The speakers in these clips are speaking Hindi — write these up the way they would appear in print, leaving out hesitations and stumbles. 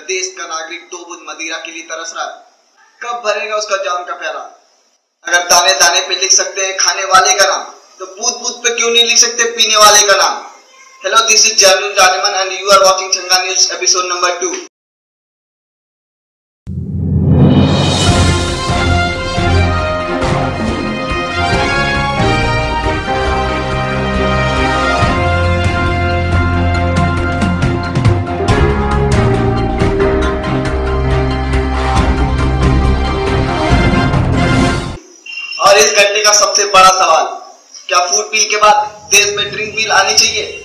देश का नागरिक दो बूंद मदिरा के लिए तरस रहा है, कब भरेगा उसका जाम का प्याला? अगर दाने दाने पे लिख सकते हैं खाने वाले का नाम, तो बूंद बूंद पे क्यों नहीं लिख सकते पीने वाले का नाम? Hello, this is Janul Rajaman and you are watching Changa News episode number 2. और इस घंटे का सबसे बड़ा सवाल, क्या फूड बिल के बाद देश में ड्रिंक बिल आनी चाहिए?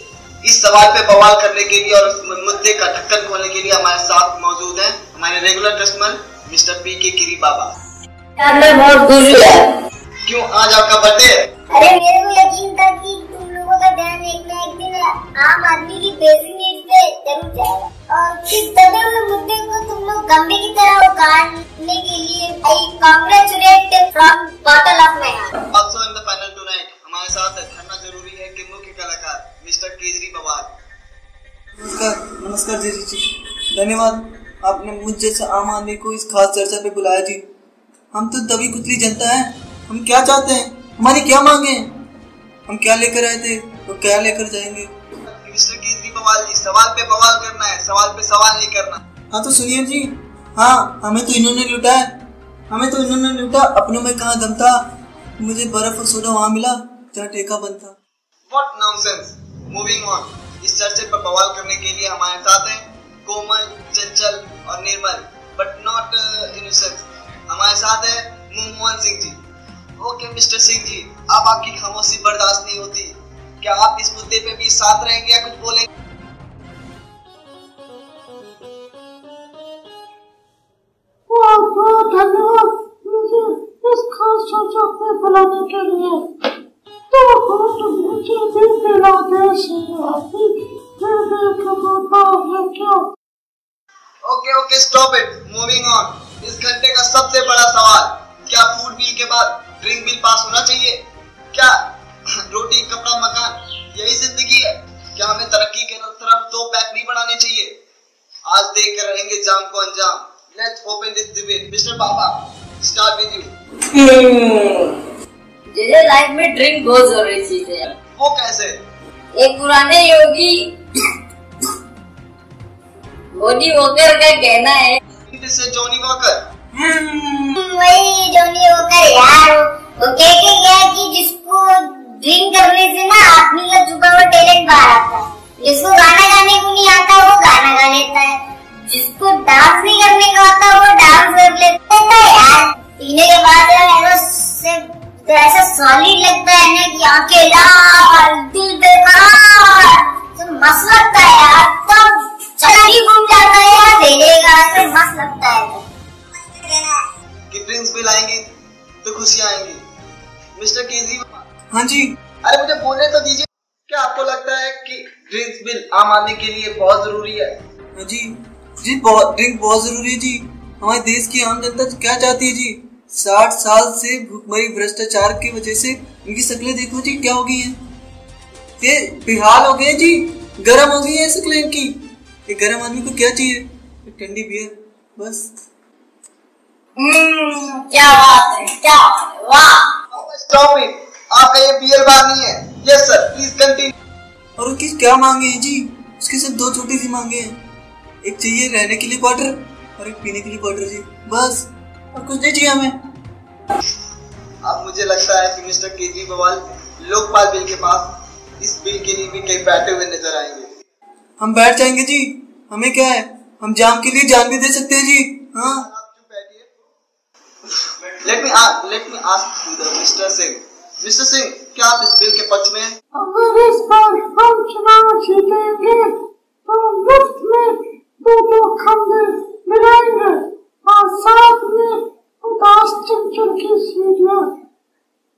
इस सवाल पे बवाल करने के लिए और इस मुद्दे का ढक्कन खोलने के लिए हमारे साथ मौजूद हैं हमारे रेगुलर कस्टमर मिस्टर पी के गिरी बाबा। मैं बहुत खुश हूँ। क्यों, आज आपका बर्थडे है? अरे मेरे को यकीन था कि तुम लोगों का ध्यान एक ना एक दिन आम आदमी की बेसिक नीड्स पे जरूर जाएगा और इस दबे हुए मुद्दे को तुम लोग गंभीर की तरह उखाड़ने के लिए I congratulate from bottle of my heart. Also in the panel tonight हमारे साथ धरना जरूरी है कि मुख्य कलाकार मिस्टर केजरी बवाल। नमस्कार जी, धन्यवाद आपने मुझ जैसे आम आदमी को इस खास चर्चा पे बुलाया जी। हम तो दबी कुचली जनता है, हम क्या चाहते हैं, हमारी क्या मांगे हैं, हम क्या लेकर आए थे तो क्या लेकर जाएंगे। मिस्टर केजरी बवाल जी, सवाल पे बवाल करना है, सवाल पे सवाल नहीं करना। हाँ तो सुनिए जी, हाँ हमें तो इन्होंने लूटा है, हमें तो इन्होंने लूटा। अपनों में कहाँ दम था, मुझे बर्फ और सोडा वहाँ मिला जहाँ ठेका बंद था। What nonsense! Moving on, इस चर्चे पर बवाल करने के लिए हमारे साथ हैं कोमल, चंचल और निर्मल, बट नॉट इनोसेंट। हमारे साथ है मनमोहन सिंह जी। ओके मिस्टर सिंह जी, अब आपकी खामोशी बर्दाश्त नहीं होती, क्या आप इस मुद्दे पे भी साथ रहेंगे या कुछ बोलेंगे? बहुत धन्यवाद मुझे इस खास चर्चा में बुलाने के लिए। तो मुझे भी मिला देश क्या? Okay stop it, moving on. इस घंटे का सबसे बड़ा सवाल, क्या फूड बिल के बाद ड्रिंक बिल पास होना चाहिए? क्या रोटी कपड़ा मकान यही जिंदगी है? क्या हमें तरक्की के तरफ 2 पैक नहीं बढ़ाने चाहिए? आज देख कर रहेंगे जाम को अंजाम। Let's open this debate. Mister Baba, start with you. जैसे लाइफ में ड्रिंक बहुत जरूरी चीज है। वो कैसे? एक पुराने योगी जॉनी वॉकर का कहना है। से जॉनी वॉकर? वही जॉनी वॉकर यार, वो कहते क्या कि जिसको ड्रिंक करने से ना आदमी का छुपा हुआ टैलेंट बाहर आता है। जिसको गाना गाने को नहीं आता वो गाना गा लेता है, जिसको डांस नहीं करने को आता वो डांस कर लेता है यार। पीने के बाद ऐसा सॉलिड लगता है ना कि आंखें लाल, दिल बेकरार, तो मस्त लगता है यार। तब चक्री घूम जाता है यार, देगा तो मस्त लगता है। कि ड्रिंक्स बिल आएंगी तो खुशियां आएंगी। मिस्टर केजरी, हाँ जी। अरे मुझे बोलने तो दीजिए, क्या आपको लगता है कि ड्रिंक्स बिल आम आदमी के लिए बहुत जरूरी है? हाँ जी, ड्रिंक बहुत जरूरी है जी। हमारे देश की आम जनता क्या चाहती है जी? 60 साल से भूखमरी भ्रष्टाचार की वजह से इनकी शक्लें देखो जी क्या हो गई हैं। ये बेहाल हो गए जी, गर्म हो गई है शक्लें इनकी। ये गर्म आदमी को क्या चाहिए? ठंडी बियर बस। क्या बात है, क्या वाह। स्टॉप इट, आपका ये बियर बार नहीं है। Yes sir, please continue. और उसकी क्या मांगे हैं जी? उसकी सिर्फ 2 छोटी सी मांगे हैं, एक चाहिए रहने के लिए क्वार्टर और एक पीने के लिए क्वार्टर जी, बस और कुछ नहीं चाहिए हमें। अब मुझे लगता है कि मिस्टर केजरी बवाल लोकपाल बिल के पास इस बिल के लिए भी कहीं बैठे हुए नजर आएंगे। हम बैठ जाएंगे जी, हमें क्या है, हम जाम के लिए जान भी दे सकते हैं जी। हाँ आप चुप बैठिए। Let me ask mister Singh. Mister Singh, क्या आप इस बिल के पक्ष में हैं? अगर इस बार हम चुनाव जीतेंगे तो मुफ्त में 2 खंबे मिलाएंगे और साथ में 50 चमचम की सीढ़ियां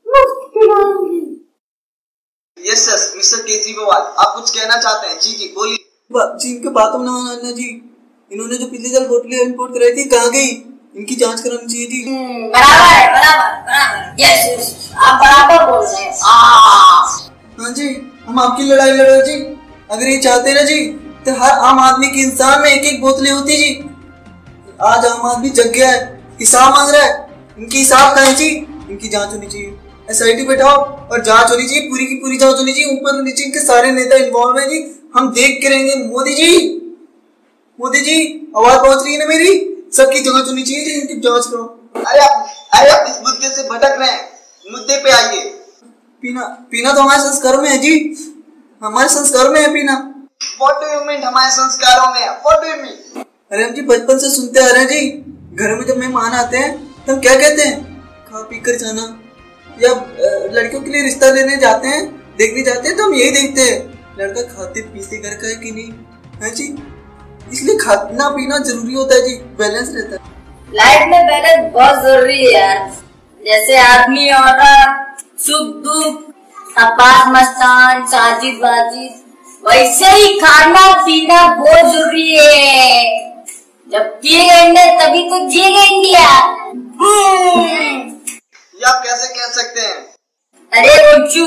मुफ्त दिलाएंगे। यस यस मिस्टर केजरी बवाल, आप कुछ कहना चाहते हैं? जी बोलिए। जी इनके बातों में ना मानना जी, इन्होंने जो पिछले साल बोतलें इंपोर्ट कराई थी कहाँ गई? इनकी जांच करानी चाहिए जी। बराबर यस आप बराबर बोल रहे हैं। हाँ जी, हम आपकी लड़ाई लड़ रहे जी। अगर ये चाहते ना जी तो हर आम आदमी के इंसान में 1-1 बोतलें होती जी। आज आम आदमी जग गया है, हिसाब मांग रहा है। इनकी हिसाब कहाँ है जी? इनकी जांच होनी चाहिए, SIT बैठाओ और जांच होनी चाहिए, पूरी की पूरी जांच होनी चाहिए। ऊपर नीचे इनके सारे नेता इन्वॉल्व हैं जी, हम देख के रहेंगे। मोदी जी आवाज पहुंच रही है ना मेरी? सबकी जांच होनी चाहिए जी, इनकी जांच करो। अरे आप इस मुद्दे से भटक रहे हैं, मुद्दे पे आइए। पीना तो हमारे संस्कारों में है जी, हमारे संस्कारों में है पीना। What do you mean हमारे संस्कारों में? What do you mean? अरे हम जी बचपन से सुनते आ रहे हैं जी, घर में जब मेहमान आते हैं तो हम क्या कहते हैं? खा पी कर जाना। या लड़कियों के लिए रिश्ता लेने जाते हैं, देखने जाते हैं तो हम यही देखते हैं, लड़का खाते पीते घर का है कि नहीं, है जी। इसलिए खाना पीना जरूरी होता है जी, बैलेंस रहता है। लाइफ में बैलेंस बहुत जरूरी है यार। जैसे आदमी औरत, सुख दुख, तपास मस्तान, साजिद बाजिद, वैसे ही खाना पीना बहुत जरूरी है। जब जिएगा इंडिया तभी तो जिएगा इंडिया। ये आप कैसे कह सकते हैं? अरे Gochu,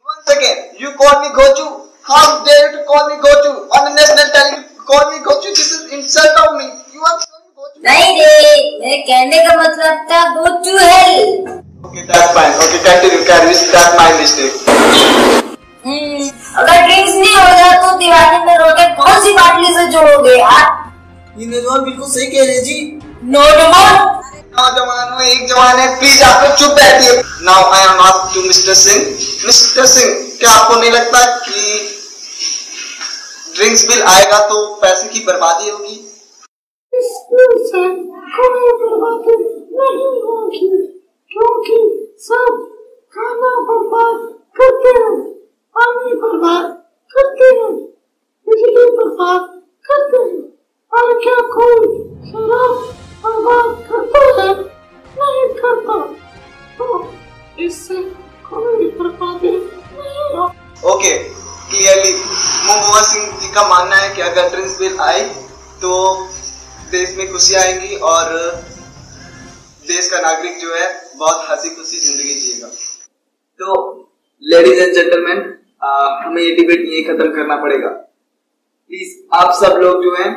One second, you call me Gochu? How dare you to call me Gochu on the national television? Call me Gochu, this is insult of me. You are calling me Gochu? नहीं रे, मेरे कहने का मतलब था Gochu hello. Okay, that's fine. Okay, continue, Carvis. That's my mistake. अगर ड्रिंक्स नहीं होगा तो दिवाली में रोटे कौन सी बाटली से जोड़ोगे यार? ये नौजवान बिल्कुल सही कह रहे हैं जी। नौजवान एक जवान है, प्लीज आप लोग चुप बैठिए। Now I am asked to mister Singh. Mister Singh, क्या आपको नहीं लगता कि ड्रिंक्स बिल आएगा तो पैसे की बर्बादी होगी? इस बिल से कोई बर्बादी नहीं होगी, क्योंकि सब खाना बर्बाद करते हैं, पानी बर्बाद करते हैं, बिजली बर्बाद करते हैं, और क्या कोई शराब बर्बाद करता है? नहीं करता। तो इससे कोई बर्बादी नहीं होगी। ओके, क्लियरली मनमोहन सिंह जी का मानना है कि अगर ड्रिंक्स बिल आए तो देश में खुशी आएंगी और देश का नागरिक जो है बहुत हंसी खुशी जिंदगी जिएगा। तो लेडीज एंड जेंटलमैन, हमें ये डिबेट यही खत्म करना पड़ेगा। प्लीज आप सब लोग जो हैं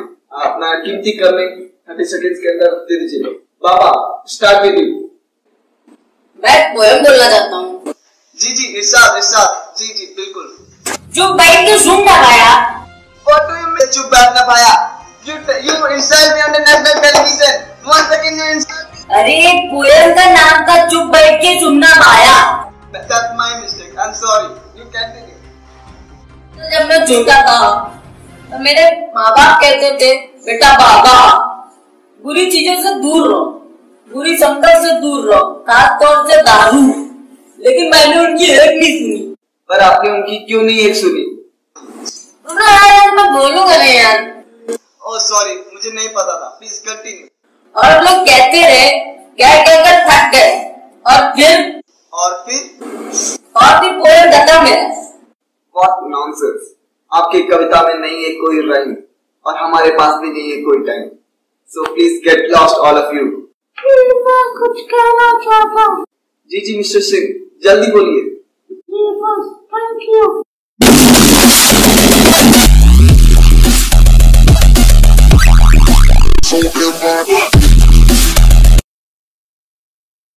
अपना कीमती कमेंट 30 सेकंड्स के अंदर दे दीजिए। बाबा, स्टार्ट विद यू। मैं पोएम बोलना चाहता हूँ। जी इरशाद, जी बिल्कुल। चुप बैठ के सुन ना पाया। What do you mean चुप बैठ ना पाया? You insult me on the national television. One second you insult me. अरे पोएम का नाम था चुप बैठ के सुनना पाया। That's my mistake. I'm sorry. You continue. तो जब मैं छोटा था तो मेरे माँ बाप कहते थे, बेटा बाबा बुरी चीजों से दूर रहो, बुरी संगत से दूर रहो, खास तौर से दारू। लेकिन मैंने उनकी एक नहीं सुनी। पर आपने उनकी क्यों नहीं एक सुनी? मैं बोलूंगा नहीं यार। Oh sorry, मुझे नहीं पता था। Please continue. और लोग कहते रहे, कह कहकर थक गए, और फिर पोएम खत्म है। What nonsense! आपकी कविता में नहीं है कोई राइम और हमारे पास भी नहीं है कोई time. So please get lost all of you. मैं कुछ कहना चाहता हूँ। जी मिस्टर सिंह, जल्दी बोलिए। बस, थैंक यू।